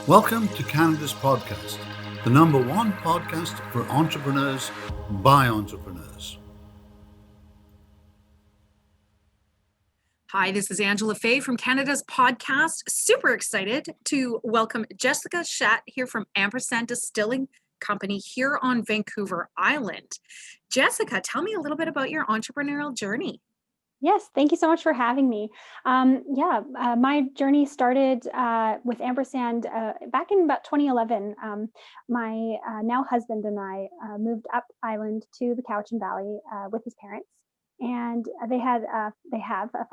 Welcome to Canada's podcast, the number one podcast for entrepreneurs by entrepreneurs. Hi, this is Angela Fay from Canada's podcast. Super excited to welcome Jessica Schacht here from Ampersand Distilling Company here on Vancouver Island. Jessica, tell me a little bit about your entrepreneurial journey. Yes, thank you so much for having me. My journey started with Ampersand back in about 2011. My now husband and I moved up island to the Cowichan Valley with his parents, and they have a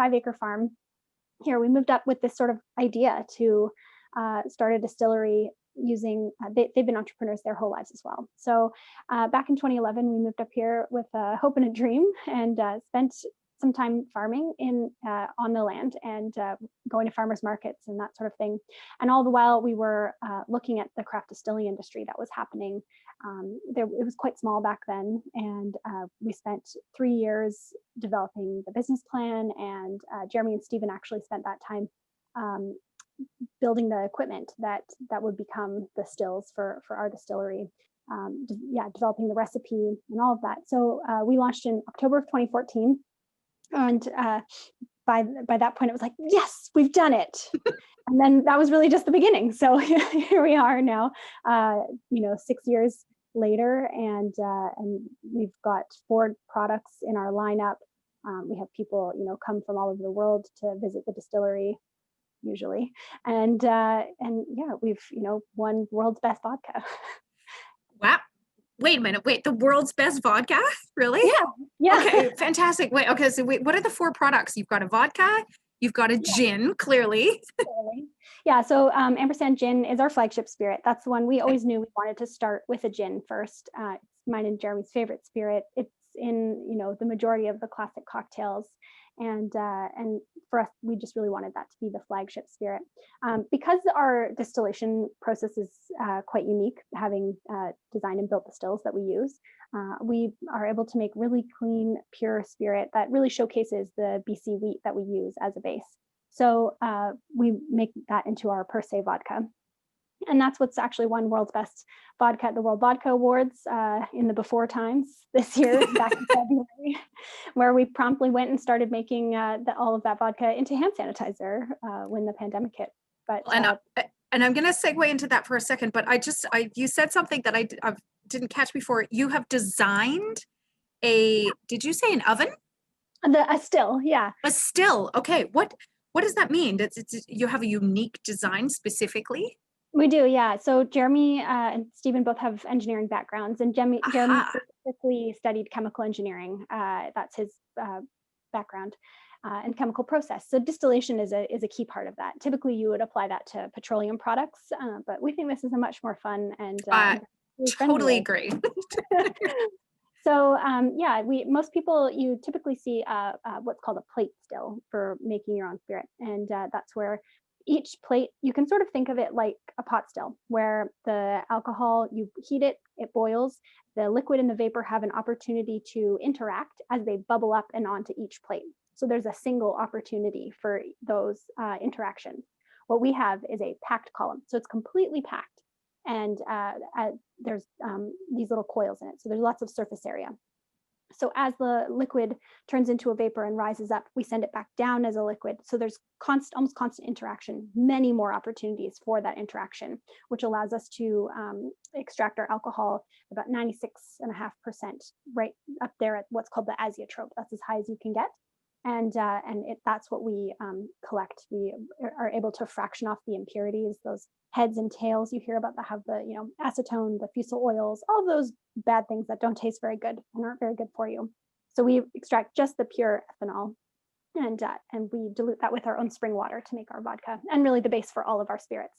5-acre farm here. We moved up with this sort of idea to start a distillery using, they've been entrepreneurs their whole lives as well. So back in 2011, we moved up here with a hope and a dream, and spent some time farming on the land and going to farmers markets and that sort of thing. And all the while we were looking at the craft distilling industry that was happening. It was quite small back then, and we spent 3 years developing the business plan, and Jeremy and Stephen actually spent that time building the equipment that would become the stills for our distillery. Developing the recipe and all of that. So we launched in October of 2014. And by that point, it was like, yes, we've done it. And then that was really just the beginning. So here we are now, 6 years later, and we've got 4 products in our lineup. We have people, come from all over the world to visit the distillery, usually, and we've won world's best vodka. Wow. Wait a minute. The world's best vodka? Really? Yeah. Okay, fantastic. So what are the 4 products? You've got a vodka, you've got a gin, clearly. Yeah, so Ampersand Gin is our flagship spirit. That's the one we always knew we wanted to start with a gin first. It's mine and Jeremy's favorite spirit. It's in, the majority of the classic cocktails. And for us, we just really wanted that to be the flagship spirit. Because our distillation process is quite unique, having designed and built the stills that we use, we are able to make really clean, pure spirit that really showcases the BC wheat that we use as a base. So we make that into our per se vodka. And that's what's actually won world's best vodka at the World Vodka Awards in the before times this year, back in February, where we promptly went and started making all of that vodka into hand sanitizer when the pandemic hit. But and I'm going to segue into that for a second, but you said something that I didn't catch before. You have designed did you say an oven? A still, yeah. A still, okay. What does that mean? You have a unique design specifically? We do, yeah. So Jeremy and Stephen both have engineering backgrounds, and Jeremy specifically studied chemical engineering. That's his background, and chemical process. So distillation is a key part of that. Typically, you would apply that to petroleum products, but we think this is a much more fun and totally agree. So most people, you typically see what's called a plate still for making your own spirit, and that's where each plate, you can sort of think of it like a pot still, where the alcohol, you heat it, it boils, the liquid and the vapor have an opportunity to interact as they bubble up and onto each plate. So there's a single opportunity for those interactions. What we have is a packed column. So it's completely packed, and there's these little coils in it. So there's lots of surface area. So as the liquid turns into a vapor and rises up, we send it back down as a liquid. So there's almost constant interaction, many more opportunities for that interaction, which allows us to extract our alcohol about 96.5%, right up there at what's called the azeotrope. That's as high as you can get. And that's what we collect. We are able to fraction off the impurities, those heads and tails you hear about that have the acetone, the fusel oils, all of those bad things that don't taste very good and aren't very good for you. So we extract just the pure ethanol, and we dilute that with our own spring water to make our vodka, and really the base for all of our spirits.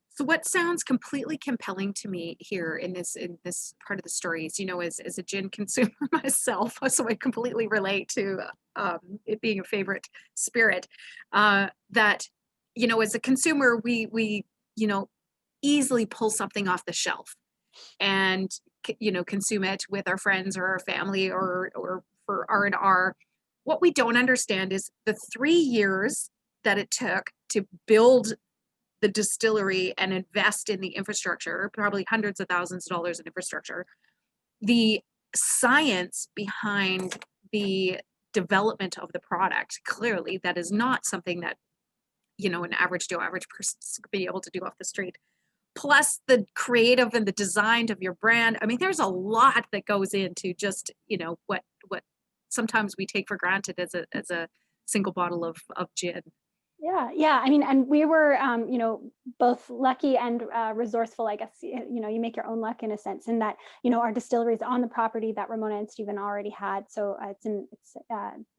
So what sounds completely compelling to me here in this part of the story is, as a gin consumer myself, so I completely relate to it being a favorite spirit, that, as a consumer, we easily pull something off the shelf and, consume it with our friends or our family or for R&R. What we don't understand is the 3 years that it took to build the distillery and invest in the infrastructure, probably hundreds of thousands of dollars in infrastructure, the science behind the development of the product, clearly that is not something that, you know, an average Joe, average person could be able to do off the street. Plus the creative and the design of your brand. I mean, there's a lot that goes into just, you know, what sometimes we take for granted as a single bottle of gin. Yeah. I mean, and we were, you know, both lucky and resourceful, I guess. You know, you make your own luck in a sense, in that, you know, our distillery is on the property that Ramona and Stephen already had. So it's an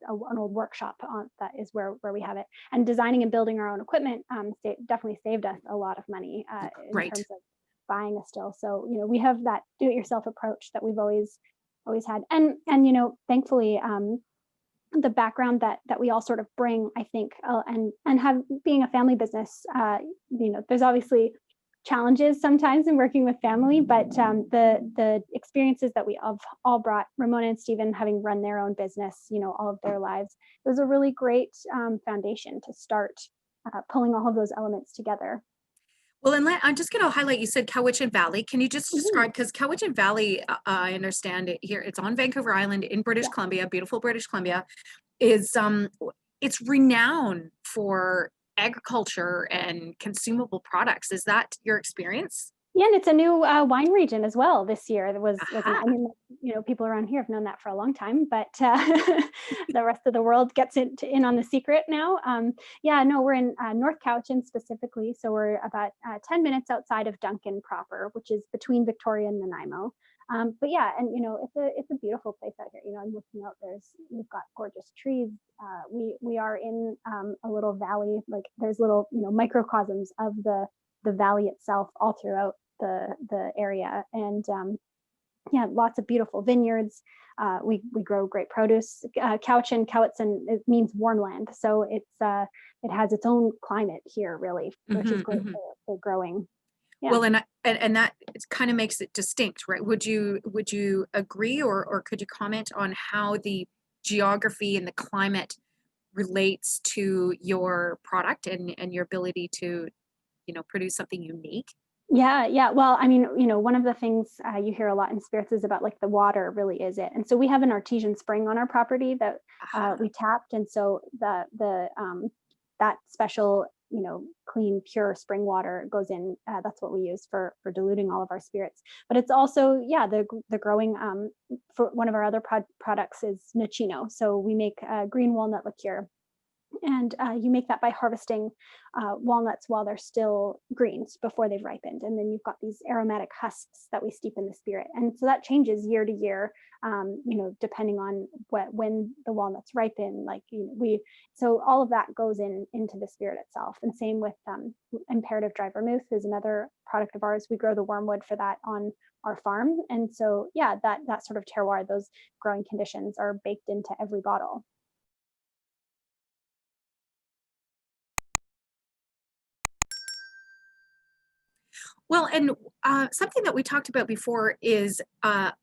old workshop that is where we have it. And designing and building our own equipment definitely saved us a lot of money in terms of buying a still. So, you know, we have that do-it-yourself approach that we've always had, and you know, thankfully. The background that we all sort of bring, I think, and have being a family business, you know, there's obviously challenges sometimes in working with family, but the experiences that we have all brought, Ramona and Stephen having run their own business, you know, all of their lives, it was a really great foundation to start pulling all of those elements together. Well, and I'm just going to highlight, you said Cowichan Valley. Can you just describe, because Cowichan Valley, I understand it here, it's on Vancouver Island in British Columbia, beautiful British Columbia, is it's renowned for agriculture and consumable products. Is that your experience? Yeah, and it's a new wine region as well this year. I mean, you know, people around here have known that for a long time, but the rest of the world gets in on the secret now. Yeah, no, we're in North Cowichan specifically, so we're about 10 minutes outside of Duncan proper, which is between Victoria and Nanaimo. But yeah, and you know, it's a beautiful place out here. You know, I'm looking out. We've got gorgeous trees. We are in a little valley. Like there's little, you know, microcosms of the valley itself all throughout the area, and yeah, lots of beautiful vineyards. We grow great produce. Cowichan, it means warm land, so it has its own climate here, really, which is great for growing. Yeah. Well, and that kind of makes it distinct, right? Would you agree, or could you comment on how the geography and the climate relates to your product and your ability to, you know, produce something unique? Yeah. Well, I mean, you know, one of the things you hear a lot in spirits is about like the water really is it. And so we have an artesian spring on our property that we tapped. And so that special, you know, clean, pure spring water goes in. That's what we use for diluting all of our spirits. But it's also, yeah, the growing, for one of our other products is Nocino. So we make green walnut liqueur. And you make that by harvesting walnuts while they're still green before they've ripened. And then you've got these aromatic husks that we steep in the spirit. And so that changes year to year, you know, depending on when the walnuts ripen. Like, you know, so all of that goes into the spirit itself. And same with imperative dry vermouth is another product of ours. We grow the wormwood for that on our farm. And so, yeah, that sort of terroir, those growing conditions are baked into every bottle. Well, and something that we talked about before is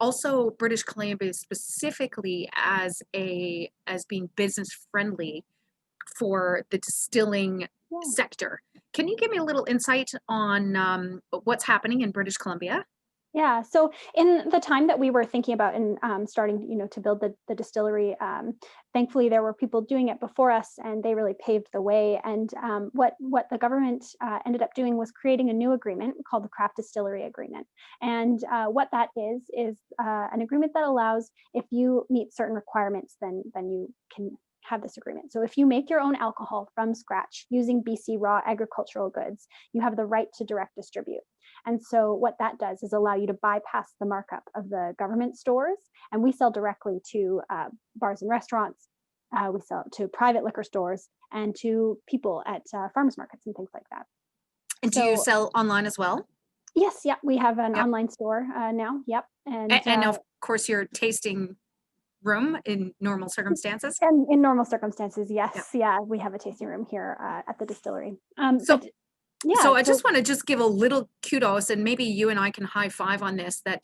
also British Columbia specifically as being business friendly for the distilling sector. Can you give me a little insight on what's happening in British Columbia? Yeah. So in the time that we were thinking about and starting, you know, to build the distillery, thankfully there were people doing it before us, and they really paved the way. And what the government ended up doing was creating a new agreement called the Craft Distillery Agreement. And what that is an agreement that allows, if you meet certain requirements, then you can have this agreement. So if you make your own alcohol from scratch using BC raw agricultural goods, you have the right to direct distribute. And so what that does is allow you to bypass the markup of the government stores, and we sell directly to bars and restaurants. We sell to private liquor stores and to people at farmers markets and things like that. And do you sell online as well? Yes, yeah, we have an online store now. Yep, and of course your tasting room in normal circumstances. And in normal circumstances, yes, yeah, we have a tasting room here at the distillery. So I just want to give a little kudos, and maybe you and I can high five on this. That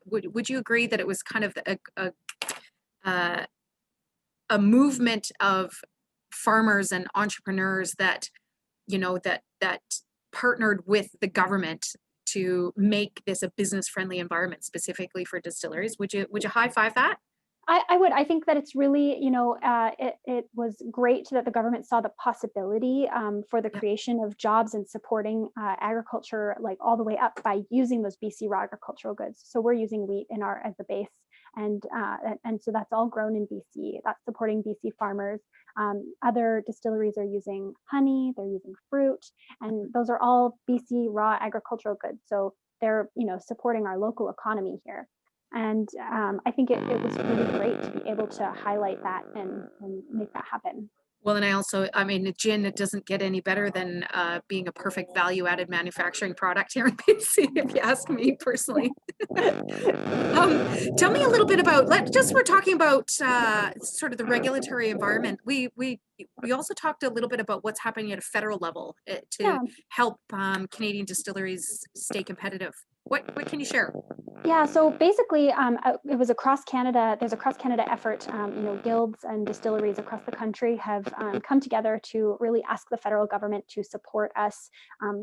would you agree that it was kind of a movement of farmers and entrepreneurs that, you know, that partnered with the government to make this a business-friendly environment specifically for distilleries. Would you high five that? I would. I think that it's really, it was great that the government saw the possibility for the creation of jobs and supporting agriculture, like all the way up by using those BC raw agricultural goods. So we're using wheat as the base, and so that's all grown in BC. That's supporting BC farmers. Other distilleries are using honey, they're using fruit, and those are all BC raw agricultural goods. So they're, supporting our local economy here. And I think it was really great to be able to highlight that and make that happen. Well, and I mean, the gin, it doesn't get any better than being a perfect value-added manufacturing product here in BC, if you ask me personally. Tell me a little bit about, we're talking about sort of the regulatory environment. We also talked a little bit about what's happening at a federal level to help Canadian distilleries stay competitive. What can you share? Yeah, so basically, it was there's a cross-Canada effort. Guilds and distilleries across the country have come together to really ask the federal government to support us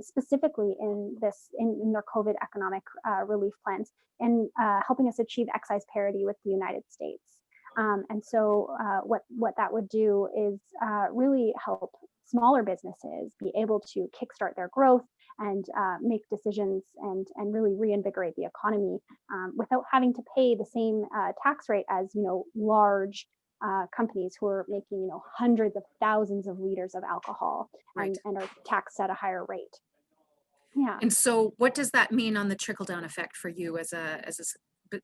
specifically in their COVID economic relief plans and helping us achieve excise parity with the United States. And so what that would do is really help smaller businesses be able to kickstart their growth and make decisions and really reinvigorate the economy without having to pay the same tax rate as large companies who are making hundreds of thousands of liters of alcohol and are taxed at a higher rate. Yeah. And so what does that mean on the trickle down effect for you as a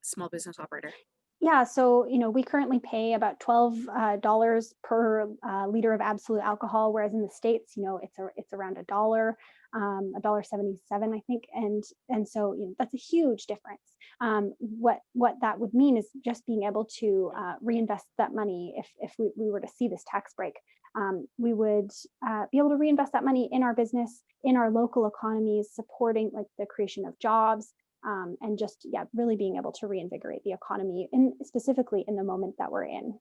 small business operator? Yeah, so we currently pay about $12 per liter of absolute alcohol, whereas in the States, it's around $1.77, I think, and so that's a huge difference. What that would mean is just being able to reinvest that money. If we were to see this tax break, we would be able to reinvest that money in our business, in our local economies, supporting like the creation of jobs. And just, really being able to reinvigorate the economy, specifically in the moment that we're in.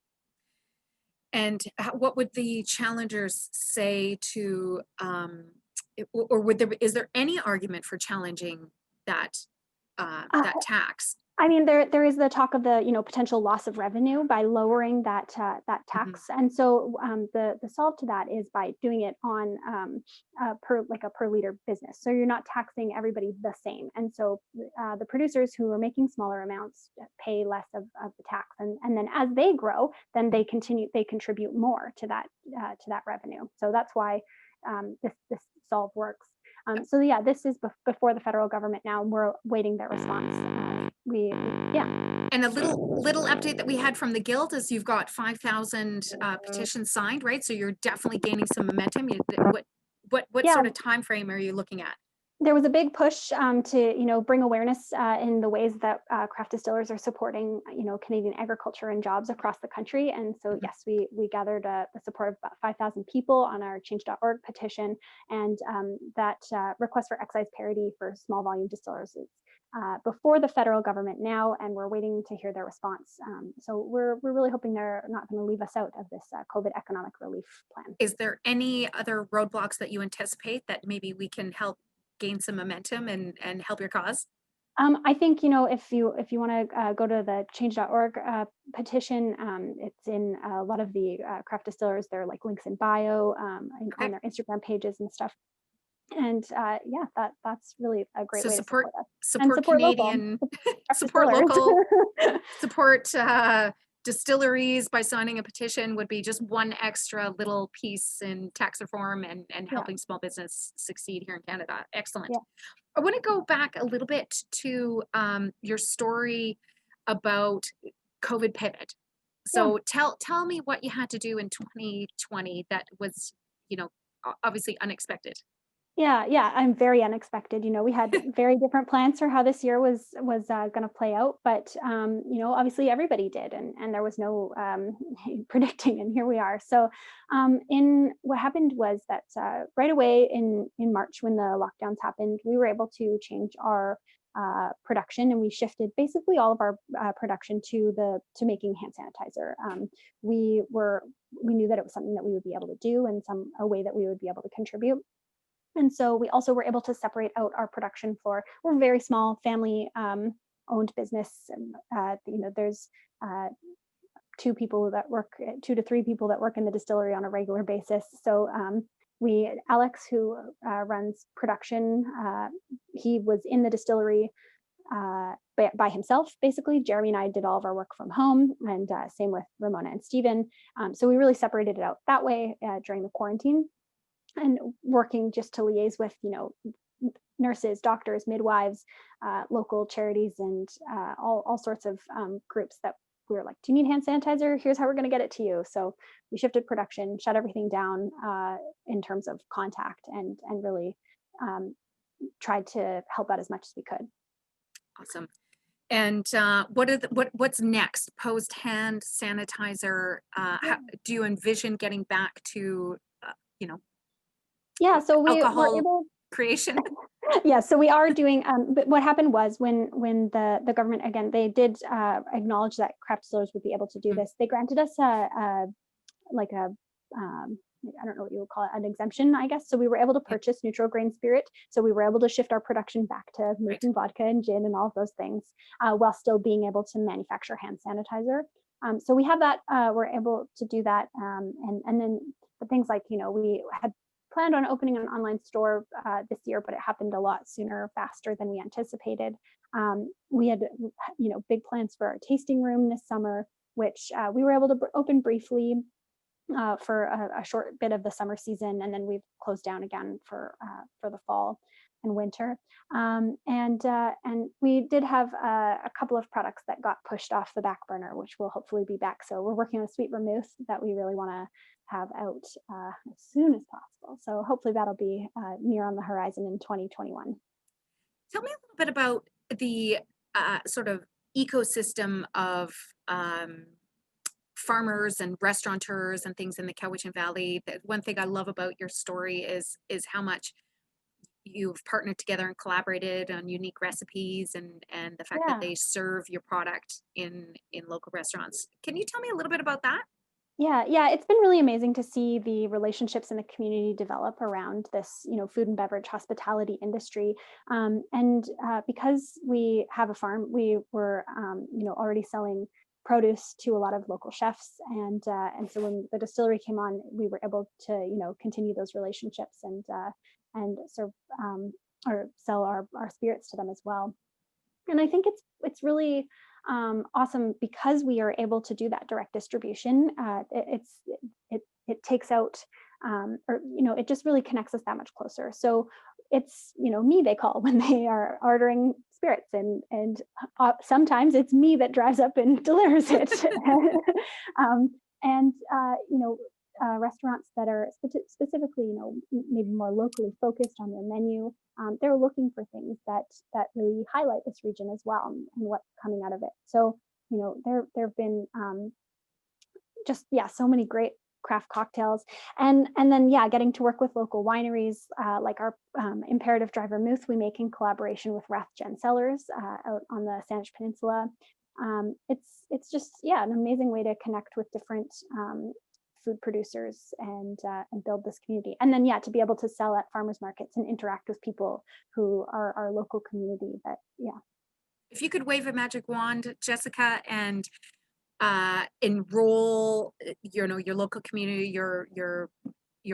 And what would the challengers say to, or is there any argument for challenging that tax? I mean, there is the talk of the potential loss of revenue by lowering that tax, and so the solve to that is by doing it on a per liter business. So you're not taxing everybody the same, and so the producers who are making smaller amounts pay less of the tax, and then as they grow, then they contribute more to that revenue. So that's why this solve works. So this is before the federal government now. We're waiting their response. And a little update that we had from the Guild is you've got 5,000 petitions signed, right? So you're definitely gaining some momentum. What sort of time frame are you looking at? There was a big push to bring awareness in the ways that craft distillers are supporting Canadian agriculture and jobs across the country. And so yes, we gathered the support of about 5,000 people on our change.org petition, and that request for excise parity for small volume distillers is before the federal government now, and we're waiting to hear their response. So we're really hoping they're not going to leave us out of this COVID economic relief plan. Is there any other roadblocks that you anticipate that maybe we can help gain some momentum and help your cause? I think if you want to go to the change.org petition, it's in a lot of the craft distillers. There are like links in bio on their Instagram pages and stuff. And that's really a great way to support us. Support Canadian, support local, support distilleries by signing a petition would be just one extra little piece in tax reform and helping small business succeed here in Canada. Excellent. Yeah. I want to go back a little bit to your story about COVID pivot. So tell me what you had to do in 2020 that was, obviously unexpected. Yeah, I'm very unexpected. We had very different plans for how this year was going to play out, but obviously everybody did, and there was no predicting, and here we are. So, what happened was that right away in March, when the lockdowns happened, we were able to change our production, and we shifted basically all of our production to making hand sanitizer. We knew that it was something that we would be able to do, and a way that we would be able to contribute. And so we also were able to separate out our production floor. We're a very small family owned business. There's 2 to 3 people that work in the distillery on a regular basis. So Alex, who runs production, he was in the distillery by himself, basically. Jeremy and I did all of our work from home, and same with Ramona and Stephen. So we really separated it out that way during the quarantine, and working just to liaise with, nurses, doctors, midwives, local charities, and all sorts of groups that we were like, do you need hand sanitizer? Here's how we're going to get it to you. So we shifted production, shut everything down in terms of contact, and really tried to help out as much as we could. Awesome. And what's next post hand sanitizer? How, do you envision getting back to Yeah, so we alcohol were able creation? Yeah, so we are doing. But what happened was when the government, again, they did acknowledge that craft distillers would be able to do this. They granted us I don't know what you would call it, an exemption, I guess. So we were able to purchase neutral grain spirit. So we were able to shift our production back to making vodka and gin and all of those things, while still being able to manufacture hand sanitizer. So we have that. We're able to do that, and then the things like, we had planned on opening an online store this year, but it happened a lot sooner, faster than we anticipated. We had, big plans for our tasting room this summer, which we were able to open briefly for a short bit of the summer season, and then we've closed down again for the fall and winter. And we did have a couple of products that got pushed off the back burner, which will hopefully be back. So we're working on a sweet vermouth that we really want to have out as soon as possible. So hopefully that'll be near on the horizon in 2021. Tell me a little bit about the sort of ecosystem of farmers and restaurateurs and things in the Cowichan Valley. The one thing I love about your story is how much you've partnered together and collaborated on unique recipes, and the fact that they serve your product in local restaurants. Can you tell me a little bit about that? Yeah, it's been really amazing to see the relationships in the community develop around this, food and beverage hospitality industry. And because we have a farm, we were, already selling produce to a lot of local chefs, and so when the distillery came on, we were able to, continue those relationships and serve or sell our spirits to them as well. And I think it's really awesome because we are able to do that direct distribution. It takes out, it just really connects us that much closer. So it's, me they call when they are ordering spirits, and sometimes it's me that drives up and delivers it. Restaurants that are specifically, maybe more locally focused on their menu, they're looking for things that really highlight this region as well, and what's coming out of it. So, there have been so many great craft cocktails, and then getting to work with local wineries, like our Imperative Dry Vermouth we make in collaboration with Rathjen Cellars out on the Saanich Peninsula. It's just an amazing way to connect with different food producers and build this community, and then to be able to sell at farmers markets and interact with people who are our local community. If you could wave a magic wand, Jessica, and enroll your local community, your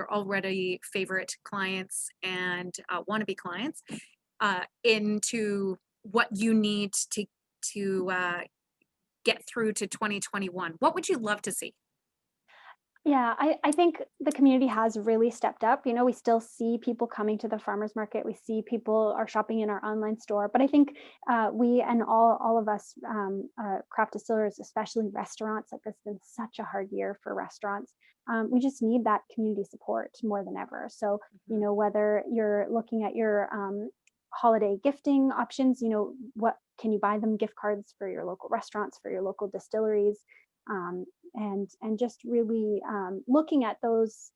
already favorite clients and wannabe clients into what you need to get through to 2021, what would you love to see? Yeah, I think the community has really stepped up. We still see people coming to the farmers market. We see people are shopping in our online store. But I think we and all of us craft distillers, especially restaurants, like it's been such a hard year for restaurants. We just need that community support more than ever. So, whether you're looking at your holiday gifting options, what can you buy them gift cards for your local restaurants, for your local distilleries, and just really looking at those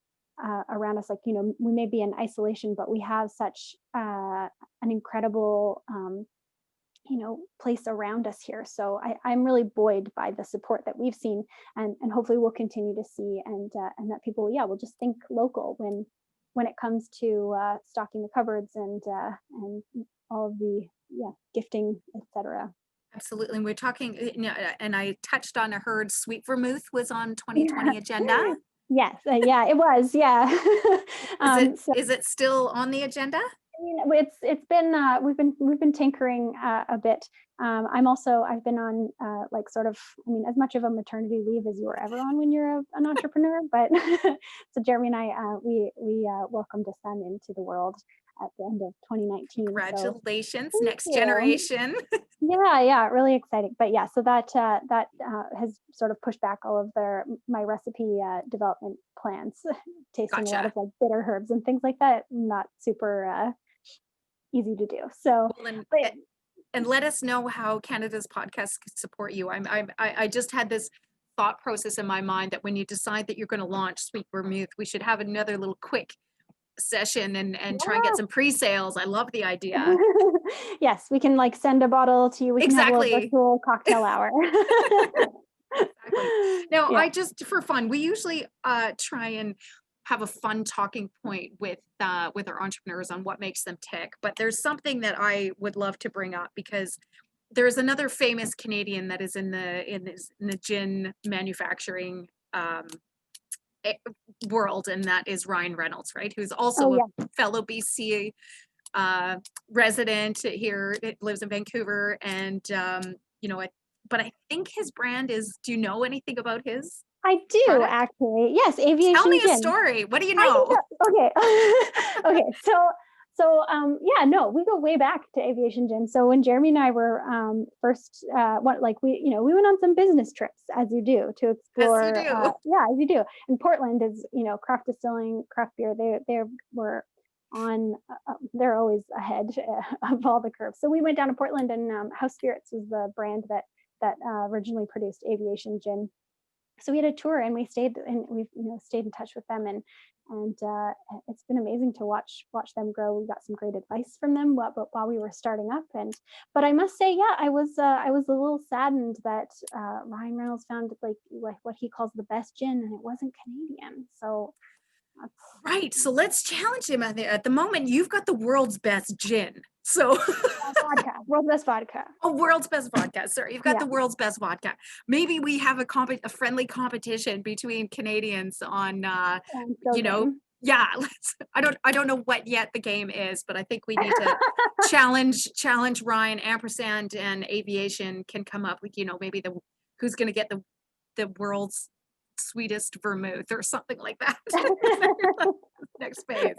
around us, like, we may be in isolation, but we have such an incredible place around us here. So I'm really buoyed by the support that we've seen, and hopefully we'll continue to see, and that people will just think local when when it comes to stocking the cupboards and all of the gifting, etc. Absolutely. And we're talking, and I touched on, I heard sweet vermouth was on 2020 agenda. Yes, yeah, it was, yeah. Is it still on the agenda? I mean, it's been we've been tinkering a bit. I've been on like sort of, I mean, as much of a maternity leave as you were ever on when you're an entrepreneur. But so Jeremy and I we welcomed a son into the world at the end of 2019. Congratulations, So, next generation. Yeah, really exciting. But yeah, so that has sort of pushed back all of my recipe development plans. Tasting a lot of like bitter herbs and things like that, not super easy to do. So, and let us know how Canada's podcast can support you. I just had this thought process in my mind that when you decide that you're going to launch Sweet Vermouth, we should have another little quick session and try and get some pre-sales. I love the idea. Yes, we can like send a bottle to you. We can have a little virtual cocktail hour. Exactly. Now, I just, for fun, we usually try and have a fun talking point with our entrepreneurs on what makes them tick. But there's something that I would love to bring up, because there's another famous Canadian that is in the gin manufacturing world, and that is Ryan Reynolds, right? Who's also a fellow BC resident here, lives in Vancouver, and but I think his brand is, do you know anything about his? I do product? Actually. Yes, Aviation Tell me Gin. a story. What do you know? Okay. Okay. So no, we go way back to Aviation Gin. So when Jeremy and I were first, we went on some business trips, as you do, to explore. Yes, you do. As you do. And Portland is, craft distilling, craft beer. They were on. They're always ahead of all the curves. So we went down to Portland, and House Spirits was the brand that originally produced Aviation Gin. So we had a tour, and we've stayed in touch with them, and it's been amazing to watch them grow. We got some great advice from them while we were starting up, but I must say, I was a little saddened that Ryan Reynolds found like what he calls the best gin, and it wasn't Canadian. So right. So let's challenge him at the moment. You've got the world's best gin. So world's best vodka. Oh, world's best vodka. Sorry, you've got the world's best vodka. Maybe we have a friendly competition between Canadians on, yeah. I don't know what yet the game is, but I think we need to challenge Ryan. Ampersand and Aviation can come up with, maybe who's going to get the world's sweetest vermouth or something like that. Next phase.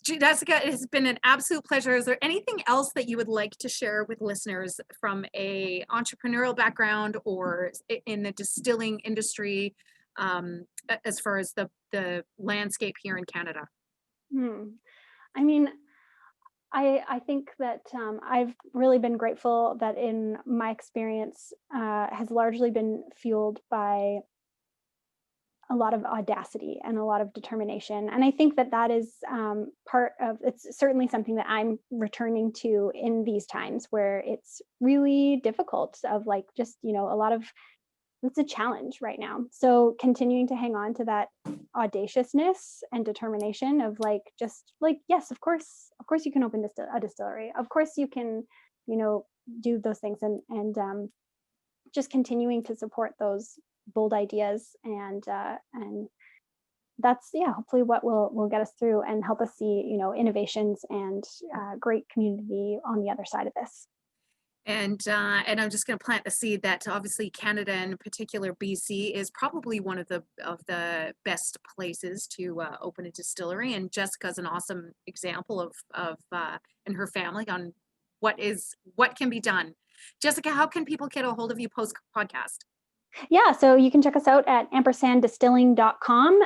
Jessica, it has been an absolute pleasure. Is there anything else that you would like to share with listeners from a entrepreneurial background or in the distilling industry, as far as the landscape here in Canada? I mean, I think that I've really been grateful that in my experience has largely been fueled by a lot of audacity and a lot of determination. And I think that is it's certainly something that I'm returning to in these times where it's really difficult of like, just, a lot of, it's a challenge right now. So continuing to hang on to that audaciousness and determination of like, just like, yes, of course you can open a distillery. Of course you can, do those things, and just continuing to support those bold ideas, and that's hopefully what will get us through and help us see innovations and great community on the other side of this. And I'm just going to plant the seed that obviously Canada, and in particular BC, is probably one of the best places to open a distillery. And Jessica's an awesome example of and her family on what can be done. Jessica, how can people get a hold of you post podcast? Yeah, so you can check us out at ampersanddistilling.com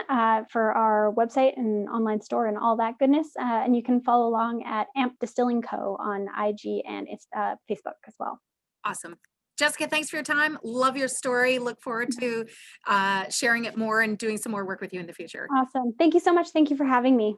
for our website and online store and all that goodness. And you can follow along at Amp Distilling Co on IG and Facebook as well. Awesome. Jessica, thanks for your time. Love your story. Look forward to sharing it more and doing some more work with you in the future. Awesome. Thank you so much. Thank you for having me.